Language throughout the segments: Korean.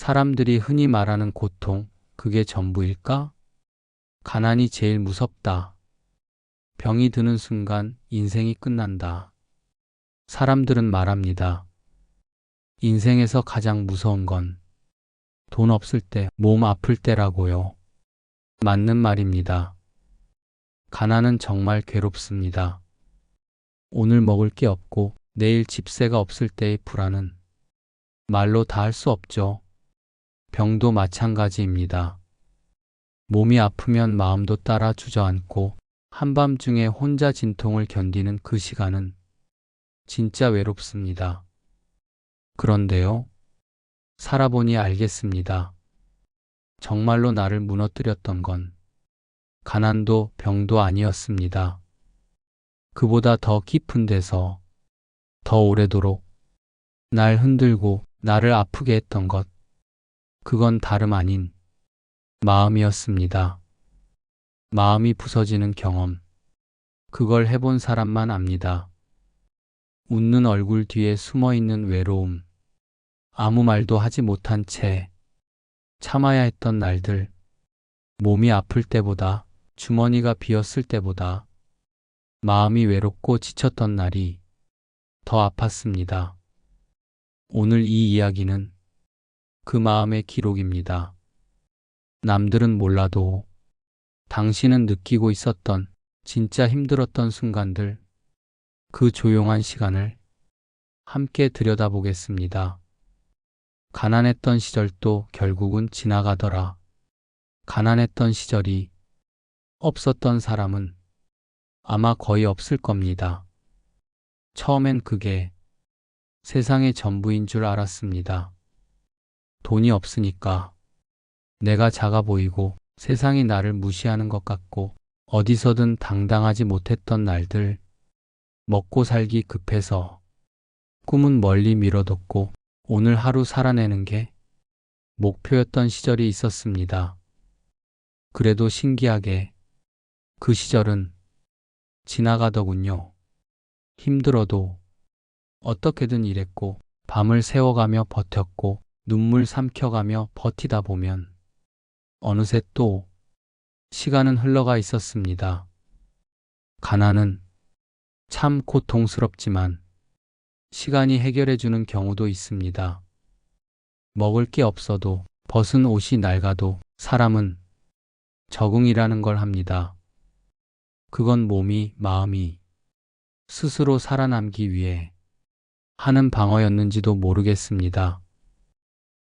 사람들이 흔히 말하는 고통, 그게 전부일까? 가난이 제일 무섭다. 병이 드는 순간 인생이 끝난다. 사람들은 말합니다. 인생에서 가장 무서운 건 돈 없을 때, 몸 아플 때라고요. 맞는 말입니다. 가난은 정말 괴롭습니다. 오늘 먹을 게 없고 내일 집세가 없을 때의 불안은 말로 다 할 수 없죠. 병도 마찬가지입니다. 몸이 아프면 마음도 따라 주저앉고 한밤중에 혼자 진통을 견디는 그 시간은 진짜 외롭습니다. 그런데요, 살아보니 알겠습니다. 정말로 나를 무너뜨렸던 건 가난도 병도 아니었습니다. 그보다 더 깊은 데서 더 오래도록 날 흔들고 나를 아프게 했던 것, 그건 다름 아닌 마음이었습니다. 마음이 부서지는 경험, 그걸 해본 사람만 압니다. 웃는 얼굴 뒤에 숨어있는 외로움, 아무 말도 하지 못한 채 참아야 했던 날들, 몸이 아플 때보다, 주머니가 비었을 때보다 마음이 외롭고 지쳤던 날이 더 아팠습니다. 오늘 이 이야기는 그 마음의 기록입니다. 남들은 몰라도 당신은 느끼고 있었던 진짜 힘들었던 순간들, 그 조용한 시간을 함께 들여다보겠습니다. 가난했던 시절도 결국은 지나가더라. 가난했던 시절이 없었던 사람은 아마 거의 없을 겁니다. 처음엔 그게 세상의 전부인 줄 알았습니다. 돈이 없으니까 내가 작아 보이고 세상이 나를 무시하는 것 같고 어디서든 당당하지 못했던 날들, 먹고 살기 급해서 꿈은 멀리 미뤄뒀고 오늘 하루 살아내는 게 목표였던 시절이 있었습니다. 그래도 신기하게 그 시절은 지나가더군요. 힘들어도 어떻게든 일했고 밤을 새워가며 버텼고 눈물 삼켜가며 버티다 보면 어느새 또 시간은 흘러가 있었습니다. 가난은 참 고통스럽지만 시간이 해결해주는 경우도 있습니다. 먹을 게 없어도 벗은 옷이 낡아도 사람은 적응이라는 걸 합니다. 그건 몸이, 마음이 스스로 살아남기 위해 하는 방어였는지도 모르겠습니다.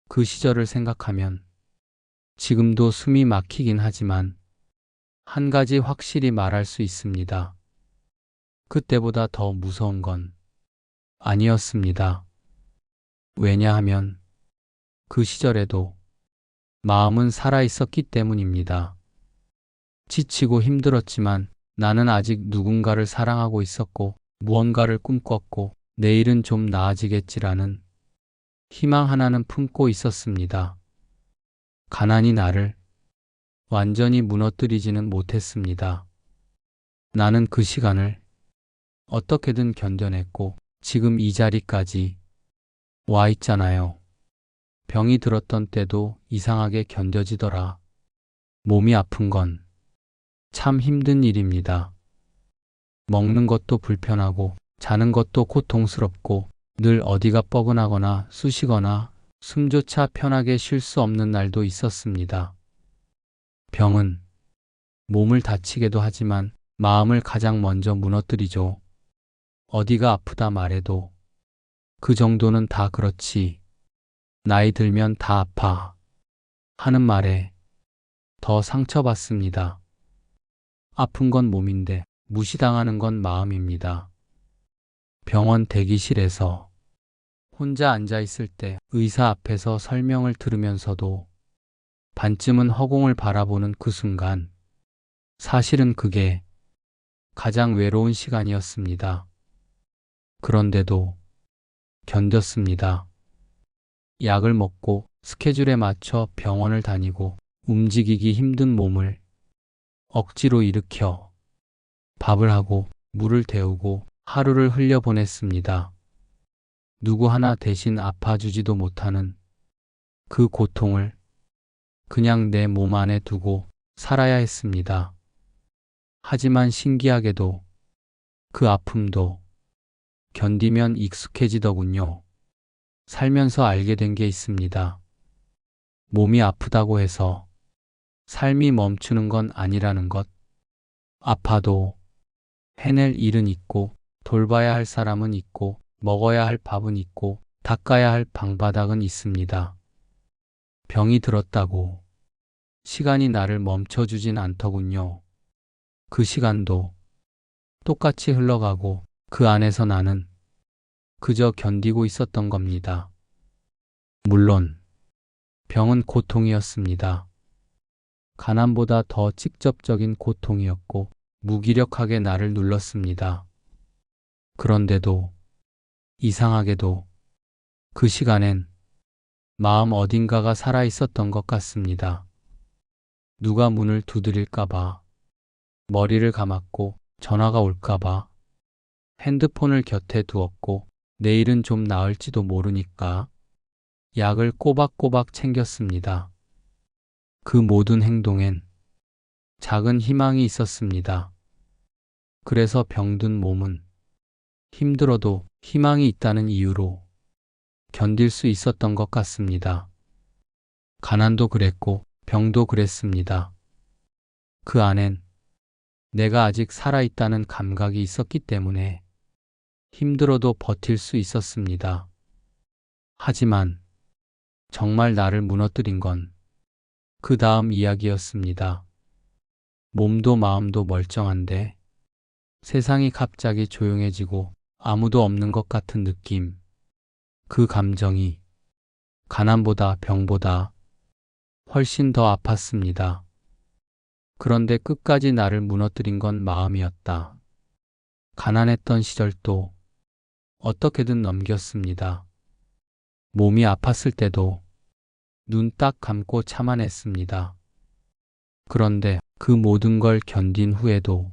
그 시절을 생각하면 지금도 숨이 막히긴 하지만 한 가지 확실히 말할 수 있습니다. 그때보다 더 무서운 건 아니었습니다. 왜냐하면 그 시절에도 마음은 살아있었기 때문입니다. 지치고 힘들었지만 나는 아직 누군가를 사랑하고 있었고 무언가를 꿈꿨고 내일은 좀 나아지겠지라는 희망 하나는 품고 있었습니다. 가난이 나를 완전히 무너뜨리지는 못했습니다. 나는 그 시간을 어떻게든 견뎌냈고 지금 이 자리까지 와 있잖아요. 병이 들었던 때도 이상하게 견뎌지더라. 몸이 아픈 건 참 힘든 일입니다. 먹는 것도 불편하고 자는 것도 고통스럽고 늘 어디가 뻐근하거나 쑤시거나 숨조차 편하게 쉴 수 없는 날도 있었습니다. 병은 몸을 다치게도 하지만 마음을 가장 먼저 무너뜨리죠. 어디가 아프다 말해도 그 정도는 다 그렇지. 나이 들면 다 아파 하는 말에 더 상처받습니다. 아픈 건 몸인데 무시당하는 건 마음입니다. 병원 대기실에서 혼자 앉아 있을 때 의사 앞에서 설명을 들으면서도 반쯤은 허공을 바라보는 그 순간, 사실은 그게 가장 외로운 시간이었습니다. 그런데도 견뎠습니다. 약을 먹고 스케줄에 맞춰 병원을 다니고 움직이기 힘든 몸을 억지로 일으켜 밥을 하고 물을 데우고 하루를 흘려보냈습니다. 누구 하나 대신 아파주지도 못하는 그 고통을 그냥 내 몸 안에 두고 살아야 했습니다. 하지만 신기하게도 그 아픔도 견디면 익숙해지더군요. 살면서 알게 된 게 있습니다. 몸이 아프다고 해서 삶이 멈추는 건 아니라는 것. 아파도 해낼 일은 있고, 돌봐야 할 사람은 있고, 먹어야 할 밥은 있고, 닦아야 할 방바닥은 있습니다. 병이 들었다고 시간이 나를 멈춰주진 않더군요. 그 시간도 똑같이 흘러가고 그 안에서 나는 그저 견디고 있었던 겁니다. 물론 병은 고통이었습니다. 가난보다 더 직접적인 고통이었고 무기력하게 나를 눌렀습니다. 그런데도 이상하게도 그 시간엔 마음 어딘가가 살아 있었던 것 같습니다. 누가 문을 두드릴까봐, 머리를 감았고 전화가 올까봐, 핸드폰을 곁에 두었고 내일은 좀 나을지도 모르니까 약을 꼬박꼬박 챙겼습니다. 그 모든 행동엔 작은 희망이 있었습니다. 그래서 병든 몸은 힘들어도 희망이 있다는 이유로 견딜 수 있었던 것 같습니다. 가난도 그랬고 병도 그랬습니다. 그 안엔 내가 아직 살아있다는 감각이 있었기 때문에 힘들어도 버틸 수 있었습니다. 하지만 정말 나를 무너뜨린 건 그 다음 이야기였습니다. 몸도 마음도 멀쩡한데 세상이 갑자기 조용해지고 아무도 없는 것 같은 느낌. 그 감정이 가난보다 병보다 훨씬 더 아팠습니다. 그런데 끝까지 나를 무너뜨린 건 마음이었다. 가난했던 시절도 어떻게든 넘겼습니다. 몸이 아팠을 때도 눈 딱 감고 참아냈습니다. 그런데 그 모든 걸 견딘 후에도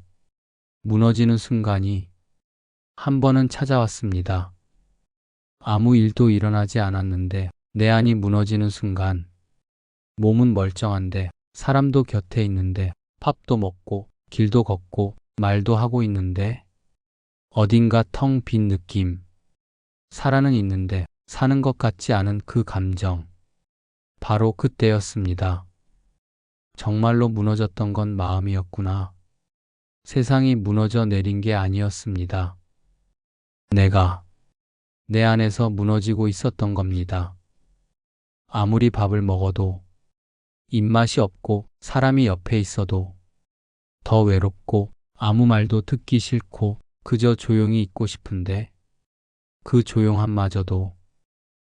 무너지는 순간이 한 번은 찾아왔습니다. 아무 일도 일어나지 않았는데 내 안이 무너지는 순간 몸은 멀쩡한데 사람도 곁에 있는데 밥도 먹고 길도 걷고 말도 하고 있는데 어딘가 텅 빈 느낌. 살아는 있는데 사는 것 같지 않은 그 감정. 바로 그때였습니다. 정말로 무너졌던 건 마음이었구나. 세상이 무너져 내린 게 아니었습니다. 내가 내 안에서 무너지고 있었던 겁니다. 아무리 밥을 먹어도 입맛이 없고 사람이 옆에 있어도 더 외롭고 아무 말도 듣기 싫고 그저 조용히 있고 싶은데 그 조용함마저도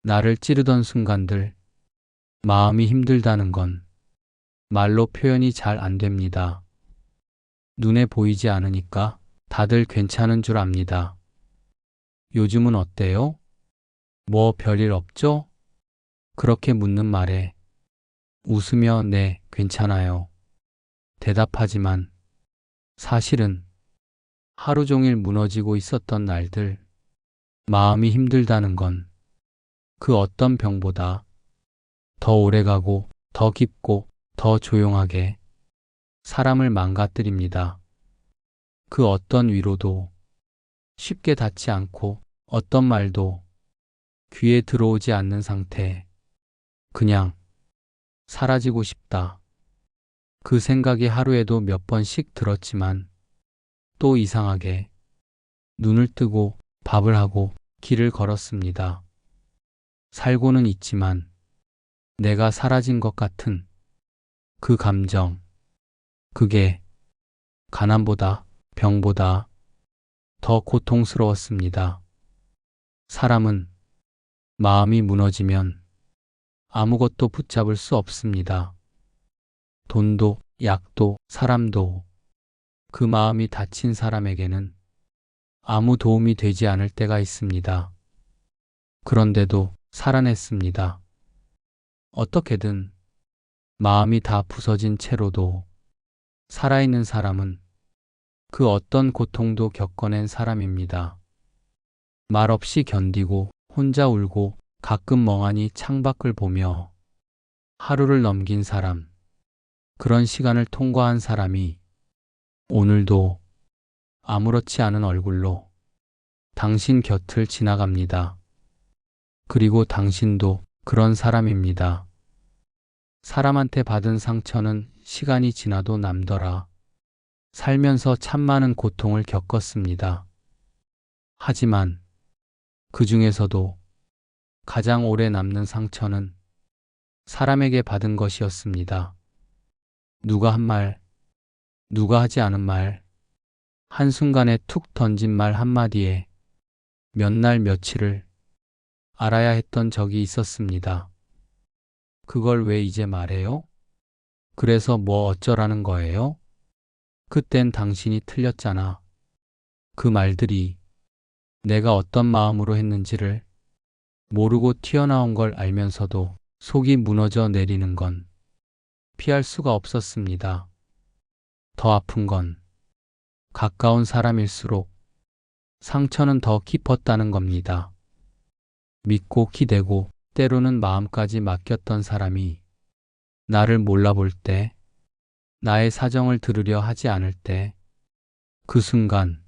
나를 찌르던 순간들, 마음이 힘들다는 건 말로 표현이 잘 안 됩니다. 눈에 보이지 않으니까 다들 괜찮은 줄 압니다. 요즘은 어때요? 뭐 별일 없죠? 그렇게 묻는 말에 웃으며 네, 괜찮아요. 대답하지만 사실은 하루 종일 무너지고 있었던 날들, 마음이 힘들다는 건 그 어떤 병보다 더 오래가고 더 깊고 더 조용하게 사람을 망가뜨립니다. 그 어떤 위로도 쉽게 닿지 않고 어떤 말도 귀에 들어오지 않는 상태. 그냥 사라지고 싶다. 그 생각이 하루에도 몇 번씩 들었지만 또 이상하게 눈을 뜨고 밥을 하고 길을 걸었습니다. 살고는 있지만 내가 사라진 것 같은 그 감정. 그게 가난보다 병보다 더 고통스러웠습니다. 사람은 마음이 무너지면 아무것도 붙잡을 수 없습니다. 돈도, 약도, 사람도 그 마음이 다친 사람에게는 아무 도움이 되지 않을 때가 있습니다. 그런데도 살아냈습니다. 어떻게든 마음이 다 부서진 채로도 살아있는 사람은 그 어떤 고통도 겪어낸 사람입니다. 말없이 견디고 혼자 울고 가끔 멍하니 창밖을 보며 하루를 넘긴 사람, 그런 시간을 통과한 사람이 오늘도 아무렇지 않은 얼굴로 당신 곁을 지나갑니다. 그리고 당신도 그런 사람입니다. 사람한테 받은 상처는 시간이 지나도 남더라. 살면서 참 많은 고통을 겪었습니다. 하지만 그 중에서도 가장 오래 남는 상처는 사람에게 받은 것이었습니다. 누가 한 말, 누가 하지 않은 말, 한순간에 툭 던진 말 한마디에 몇 날 며칠을 알아야 했던 적이 있었습니다. 그걸 왜 이제 말해요? 그래서 뭐 어쩌라는 거예요? 그땐 당신이 틀렸잖아. 그 말들이 내가 어떤 마음으로 했는지를 모르고 튀어나온 걸 알면서도 속이 무너져 내리는 건 피할 수가 없었습니다. 더 아픈 건 가까운 사람일수록 상처는 더 깊었다는 겁니다. 믿고 기대고 때로는 마음까지 맡겼던 사람이 나를 몰라볼 때, 나의 사정을 들으려 하지 않을 때, 그 순간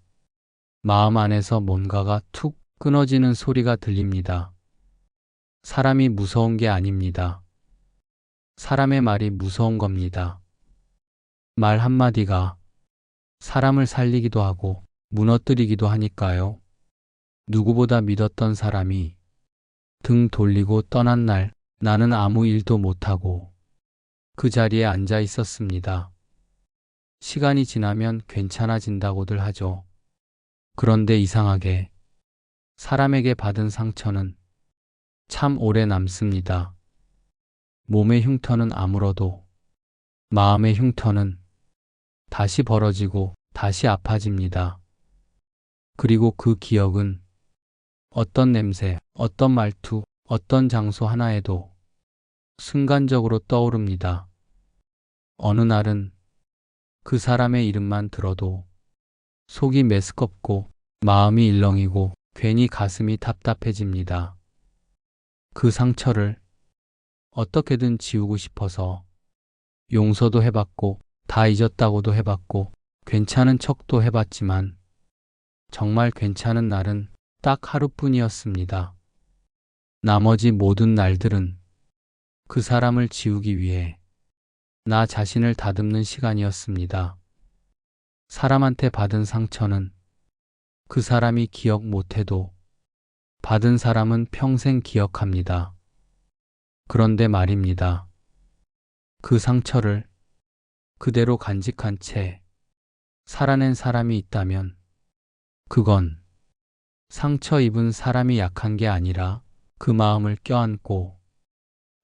마음 안에서 뭔가가 툭 끊어지는 소리가 들립니다. 사람이 무서운 게 아닙니다. 사람의 말이 무서운 겁니다. 말 한마디가 사람을 살리기도 하고 무너뜨리기도 하니까요. 누구보다 믿었던 사람이 등 돌리고 떠난 날 나는 아무 일도 못하고 그 자리에 앉아 있었습니다. 시간이 지나면 괜찮아진다고들 하죠. 그런데 이상하게 사람에게 받은 상처는 참 오래 남습니다. 몸의 흉터는 아물어도 마음의 흉터는 다시 벌어지고 다시 아파집니다. 그리고 그 기억은 어떤 냄새, 어떤 말투, 어떤 장소 하나에도 순간적으로 떠오릅니다. 어느 날은 그 사람의 이름만 들어도 속이 메스껍고 마음이 일렁이고 괜히 가슴이 답답해집니다. 그 상처를 어떻게든 지우고 싶어서 용서도 해봤고 다 잊었다고도 해봤고 괜찮은 척도 해봤지만 정말 괜찮은 날은 딱 하루뿐이었습니다. 나머지 모든 날들은 그 사람을 지우기 위해 나 자신을 다듬는 시간이었습니다. 사람한테 받은 상처는 그 사람이 기억 못해도 받은 사람은 평생 기억합니다. 그런데 말입니다. 그 상처를 그대로 간직한 채 살아낸 사람이 있다면 그건 상처 입은 사람이 약한 게 아니라 그 마음을 껴안고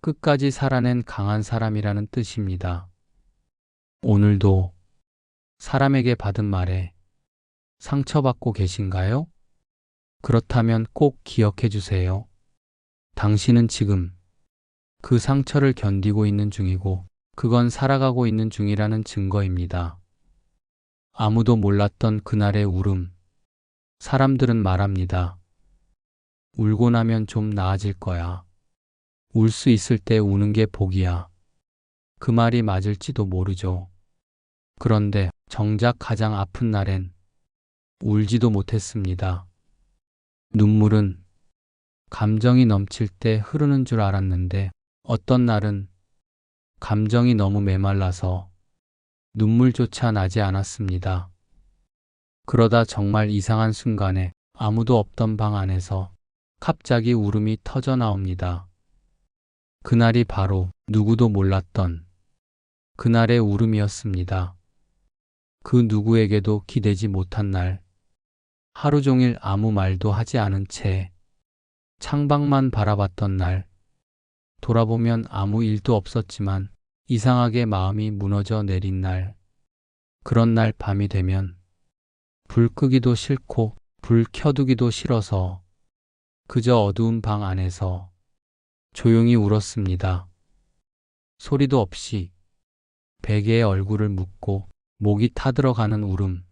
끝까지 살아낸 강한 사람이라는 뜻입니다. 오늘도 사람에게 받은 말에 상처받고 계신가요? 그렇다면 꼭 기억해 주세요. 당신은 지금 그 상처를 견디고 있는 중이고 그건 살아가고 있는 중이라는 증거입니다. 아무도 몰랐던 그날의 울음. 사람들은 말합니다. 울고 나면 좀 나아질 거야. 울 수 있을 때 우는 게 복이야. 그 말이 맞을지도 모르죠. 그런데 정작 가장 아픈 날엔 울지도 못했습니다. 눈물은 감정이 넘칠 때 흐르는 줄 알았는데 어떤 날은 감정이 너무 메말라서 눈물조차 나지 않았습니다. 그러다 정말 이상한 순간에 아무도 없던 방 안에서 갑자기 울음이 터져 나옵니다. 그날이 바로 누구도 몰랐던 그날의 울음이었습니다. 그 누구에게도 기대지 못한 날, 하루 종일 아무 말도 하지 않은 채 창밖만 바라봤던 날, 돌아보면 아무 일도 없었지만 이상하게 마음이 무너져 내린 날, 그런 날 밤이 되면 불 끄기도 싫고 불 켜두기도 싫어서 그저 어두운 방 안에서 조용히 울었습니다. 소리도 없이 베개에 얼굴을 묻고 목이 타들어가는 울음.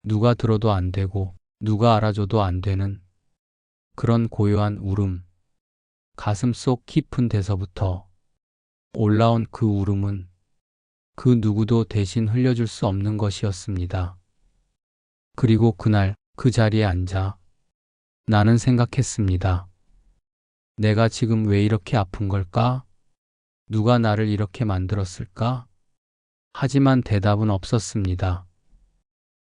누가 들어도 안 되고 누가 알아줘도 안 되는 그런 고요한 울음. 가슴 속 깊은 데서부터 올라온 그 울음은 그 누구도 대신 흘려줄 수 없는 것이었습니다. 그리고 그날 그 자리에 앉아 나는 생각했습니다. 내가 지금 왜 이렇게 아픈 걸까? 누가 나를 이렇게 만들었을까? 하지만 대답은 없었습니다.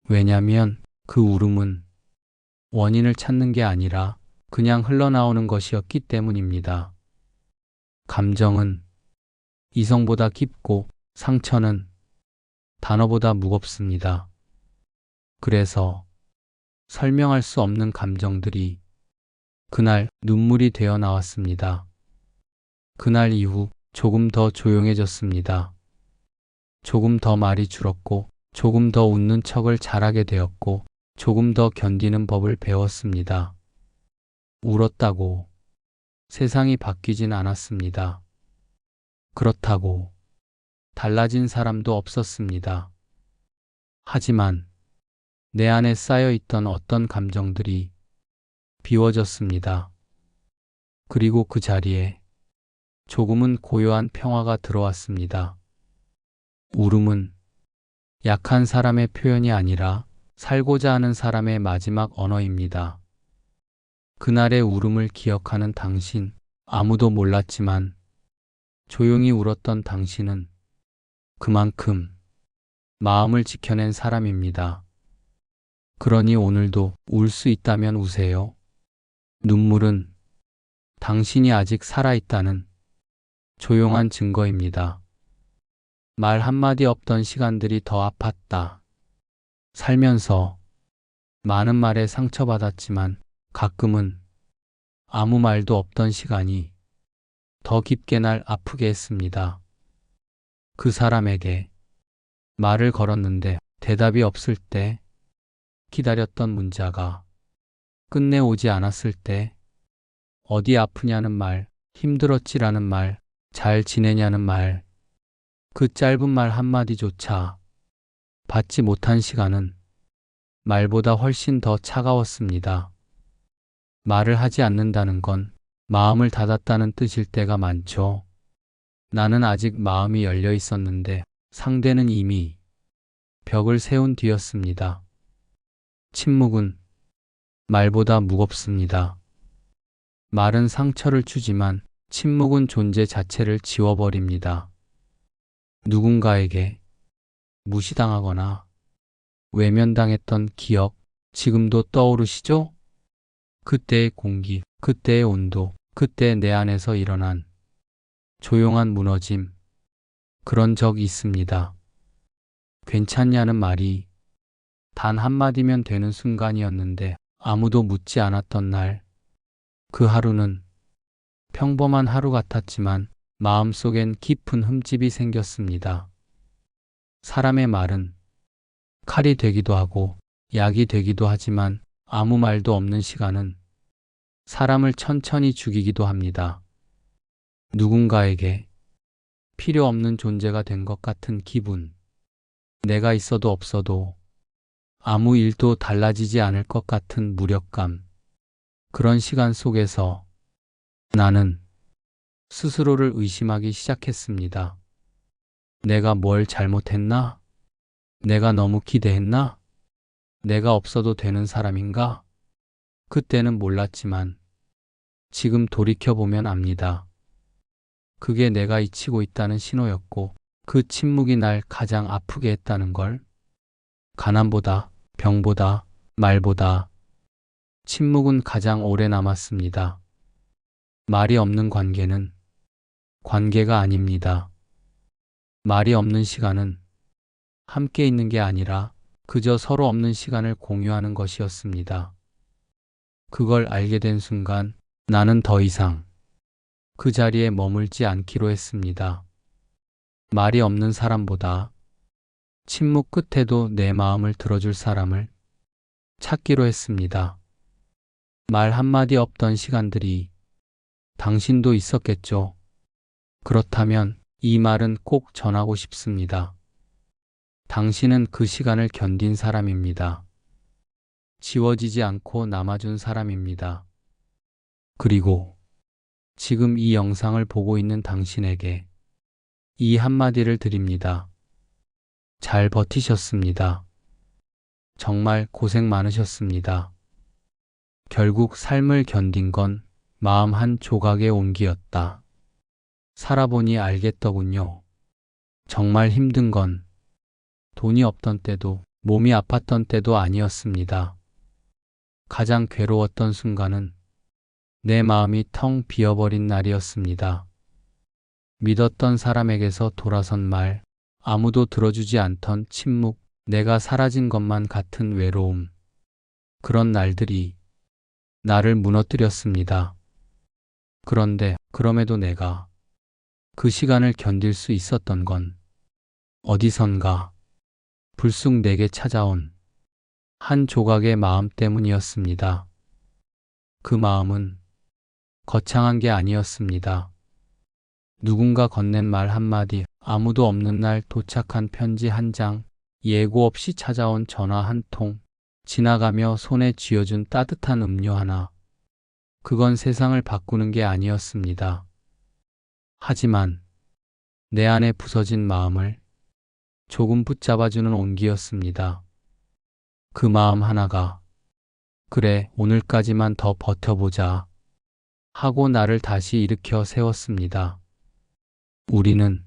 왜냐면 그 울음은 원인을 찾는 게 아니라 그냥 흘러나오는 것이었기 때문입니다. 감정은 이성보다 깊고 상처는 단어보다 무겁습니다. 그래서 설명할 수 없는 감정들이 그날 눈물이 되어 나왔습니다. 그날 이후 조금 더 조용해졌습니다. 조금 더 말이 줄었고, 조금 더 웃는 척을 잘하게 되었고, 조금 더 견디는 법을 배웠습니다. 울었다고 세상이 바뀌진 않았습니다. 그렇다고 달라진 사람도 없었습니다. 하지만 내 안에 쌓여있던 어떤 감정들이 비워졌습니다. 그리고 그 자리에 조금은 고요한 평화가 들어왔습니다. 울음은 약한 사람의 표현이 아니라 살고자 하는 사람의 마지막 언어입니다. 그날의 울음을 기억하는 당신, 아무도 몰랐지만 조용히 울었던 당신은 그만큼 마음을 지켜낸 사람입니다. 그러니 오늘도 울 수 있다면 우세요. 눈물은 당신이 아직 살아있다는 조용한 증거입니다. 말 한마디 없던 시간들이 더 아팠다. 살면서 많은 말에 상처받았지만 가끔은 아무 말도 없던 시간이 더 깊게 날 아프게 했습니다. 그 사람에게 말을 걸었는데 대답이 없을 때, 기다렸던 문자가 끝내 오지 않았을 때, 어디 아프냐는 말, 힘들었지라는 말, 잘 지내냐는 말, 그 짧은 말 한마디조차 받지 못한 시간은 말보다 훨씬 더 차가웠습니다. 말을 하지 않는다는 건 마음을 닫았다는 뜻일 때가 많죠. 나는 아직 마음이 열려 있었는데 상대는 이미 벽을 세운 뒤였습니다. 침묵은 말보다 무겁습니다. 말은 상처를 주지만 침묵은 존재 자체를 지워버립니다. 누군가에게 무시당하거나 외면당했던 기억, 지금도 떠오르시죠? 그때의 공기, 그때의 온도, 그때 내 안에서 일어난 조용한 무너짐, 그런 적 있습니다. 괜찮냐는 말이 단 한마디면 되는 순간이었는데 아무도 묻지 않았던 날, 그 하루는 평범한 하루 같았지만 마음속엔 깊은 흠집이 생겼습니다. 사람의 말은 칼이 되기도 하고 약이 되기도 하지만 아무 말도 없는 시간은 사람을 천천히 죽이기도 합니다. 누군가에게 필요 없는 존재가 된 것 같은 기분, 내가 있어도 없어도 아무 일도 달라지지 않을 것 같은 무력감, 그런 시간 속에서 나는 스스로를 의심하기 시작했습니다. 내가 뭘 잘못했나? 내가 너무 기대했나? 내가 없어도 되는 사람인가? 그때는 몰랐지만 지금 돌이켜보면 압니다. 그게 내가 잊히고 있다는 신호였고 그 침묵이 날 가장 아프게 했다는 걸. 가난보다, 병보다, 말보다 침묵은 가장 오래 남았습니다. 말이 없는 관계는 관계가 아닙니다. 말이 없는 시간은 함께 있는 게 아니라 그저 서로 없는 시간을 공유하는 것이었습니다. 그걸 알게 된 순간 나는 더 이상 그 자리에 머물지 않기로 했습니다. 말이 없는 사람보다 침묵 끝에도 내 마음을 들어줄 사람을 찾기로 했습니다. 말 한마디 없던 시간들이 당신도 있었겠죠. 그렇다면 이 말은 꼭 전하고 싶습니다. 당신은 그 시간을 견딘 사람입니다. 지워지지 않고 남아준 사람입니다. 그리고 지금 이 영상을 보고 있는 당신에게 이 한마디를 드립니다. 잘 버티셨습니다. 정말 고생 많으셨습니다. 결국 삶을 견딘 건 마음 한 조각의 온기였다. 살아보니 알겠더군요. 정말 힘든 건 돈이 없던 때도 몸이 아팠던 때도 아니었습니다. 가장 괴로웠던 순간은 내 마음이 텅 비어버린 날이었습니다. 믿었던 사람에게서 돌아선 말, 아무도 들어주지 않던 침묵, 내가 사라진 것만 같은 외로움. 그런 날들이 나를 무너뜨렸습니다. 그런데 그럼에도 내가 그 시간을 견딜 수 있었던 건 어디선가 불쑥 내게 찾아온 한 조각의 마음 때문이었습니다. 그 마음은 거창한 게 아니었습니다. 누군가 건넨 말 한마디, 아무도 없는 날 도착한 편지 한 장, 예고 없이 찾아온 전화 한 통, 지나가며 손에 쥐어준 따뜻한 음료 하나. 그건 세상을 바꾸는 게 아니었습니다. 하지만 내 안에 부서진 마음을 조금 붙잡아주는 온기였습니다. 그 마음 하나가 그래, 오늘까지만 더 버텨보자 하고 나를 다시 일으켜 세웠습니다. 우리는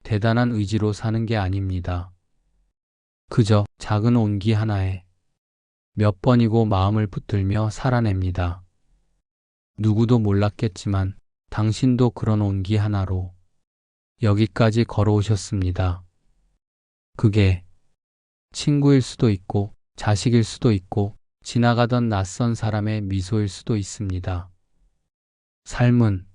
대단한 의지로 사는 게 아닙니다. 그저 작은 온기 하나에 몇 번이고 마음을 붙들며 살아냅니다. 누구도 몰랐겠지만 당신도 그런 온기 하나로 여기까지 걸어오셨습니다. 그게 친구일 수도 있고 자식일 수도 있고 지나가던 낯선 사람의 미소일 수도 있습니다. 삶은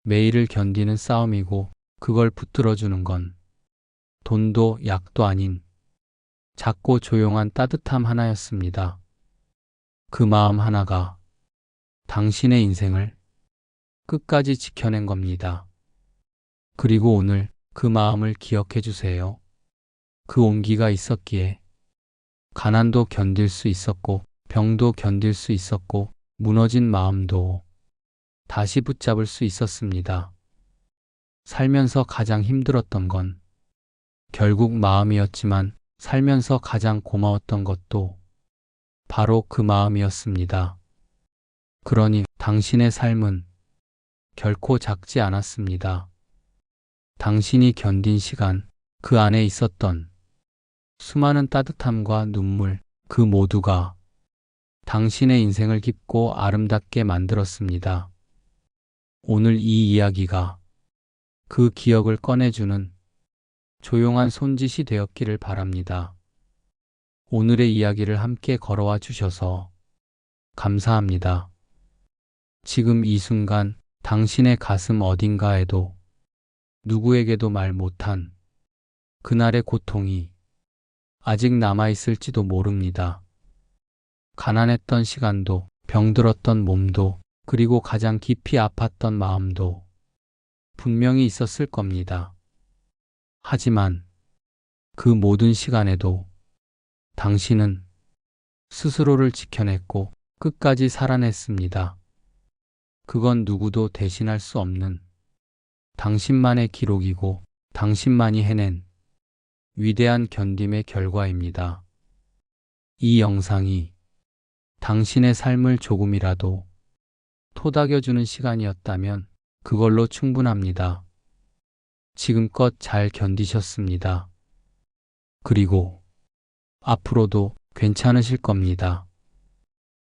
매일을 견디는 싸움이고 그걸 붙들어주는 건 돈도 약도 아닌 작고 조용한 따뜻함 하나였습니다. 그 마음 하나가 당신의 인생을 끝까지 지켜낸 겁니다. 그리고 오늘 그 마음을 기억해 주세요. 그 온기가 있었기에 가난도 견딜 수 있었고 병도 견딜 수 있었고 무너진 마음도 다시 붙잡을 수 있었습니다. 살면서 가장 힘들었던 건 결국 마음이었지만 살면서 가장 고마웠던 것도 바로 그 마음이었습니다. 그러니 당신의 삶은 결코 작지 않았습니다. 당신이 견딘 시간, 그 안에 있었던 수많은 따뜻함과 눈물, 그 모두가 당신의 인생을 깊고 아름답게 만들었습니다. 오늘 이 이야기가 그 기억을 꺼내주는 조용한 손짓이 되었기를 바랍니다. 오늘의 이야기를 함께 걸어와 주셔서 감사합니다. 지금 이 순간 당신의 가슴 어딘가에도 누구에게도 말 못한 그날의 고통이 아직 남아있을지도 모릅니다. 가난했던 시간도, 병들었던 몸도, 그리고 가장 깊이 아팠던 마음도 분명히 있었을 겁니다. 하지만 그 모든 시간에도 당신은 스스로를 지켜냈고 끝까지 살아냈습니다. 그건 누구도 대신할 수 없는 당신만의 기록이고 당신만이 해낸 위대한 견딤의 결과입니다. 이 영상이 당신의 삶을 조금이라도 토닥여주는 시간이었다면 그걸로 충분합니다. 지금껏 잘 견디셨습니다. 그리고 앞으로도 괜찮으실 겁니다.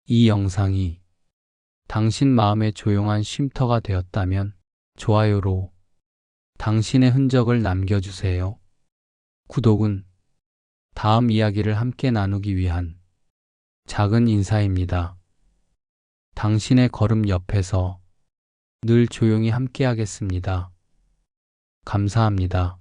이 영상이 당신 마음의 조용한 쉼터가 되었다면 좋아요로 당신의 흔적을 남겨주세요. 구독은 다음 이야기를 함께 나누기 위한 작은 인사입니다. 당신의 걸음 옆에서 늘 조용히 함께 하겠습니다. 감사합니다.